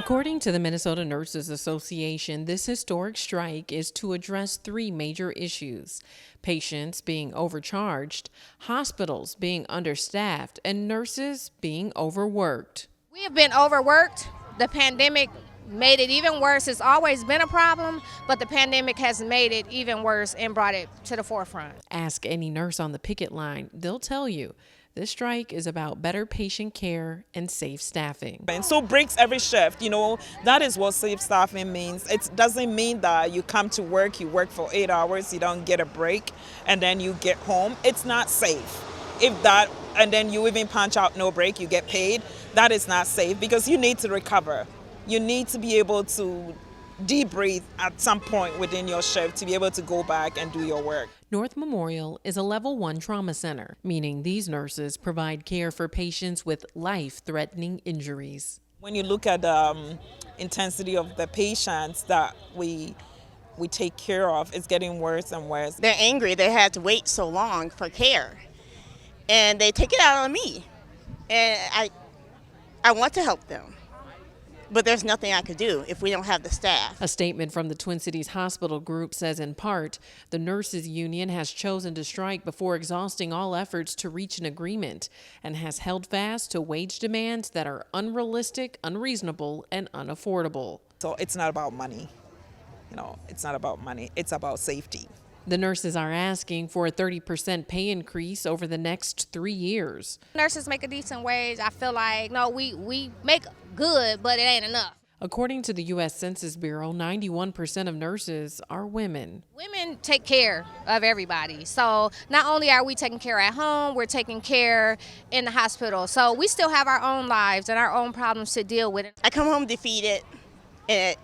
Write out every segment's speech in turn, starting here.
According to the Minnesota Nurses Association, this historic strike is to address three major issues: patients being overcharged, hospitals being understaffed, and nurses being overworked. We have been overworked. The pandemic made it even worse. It's always been a problem, but the pandemic has made it even worse and brought it to the forefront. Ask any nurse on the picket line, they'll tell you this strike is about better patient care and safe staffing. And so breaks every shift, that is what safe staffing means. It doesn't mean that you come to work, you work for 8 hours, you don't get a break, and then you get home. It's not safe. And then you even punch out no break, you get paid, that is not safe because you need to recover. You need to be able to debrief at some point within your shift to be able to go back and do your work. North Memorial is a level 1 trauma center, meaning these nurses provide care for patients with life-threatening injuries. When you look at the intensity of the patients that we take care of, it's getting worse and worse. They're angry they had to wait so long for care, and they take it out on me. And I want to help them, but there's nothing I could do if we don't have the staff. A statement from the Twin Cities Hospital Group says in part, the nurses union has chosen to strike before exhausting all efforts to reach an agreement and has held fast to wage demands that are unrealistic, unreasonable, and unaffordable. So it's not about money. It's not about money. It's about safety. The nurses are asking for a 30% pay increase over the next 3 years. Nurses make a decent wage. I feel like, no, we make good, but it ain't enough. According to the U.S. Census Bureau, 91% of nurses are women. Women take care of everybody. So not only are we taking care at home, we're taking care in the hospital. So we still have our own lives and our own problems to deal with. I come home defeated, and it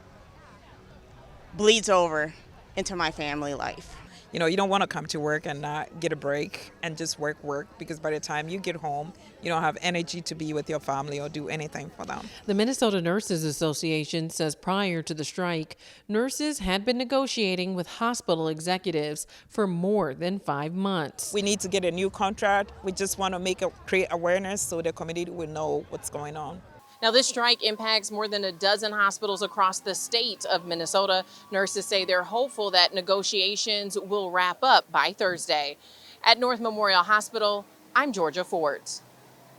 bleeds over into my family life. You don't want to come to work and not get a break and just work, because by the time you get home, you don't have energy to be with your family or do anything for them. The Minnesota Nurses Association says prior to the strike, nurses had been negotiating with hospital executives for more than 5 months. We need to get a new contract. We just want to create awareness so the community will know what's going on. Now, this strike impacts more than a dozen hospitals across the state of Minnesota. Nurses say they're hopeful that negotiations will wrap up by Thursday. At North Memorial Hospital, I'm Georgia Fort.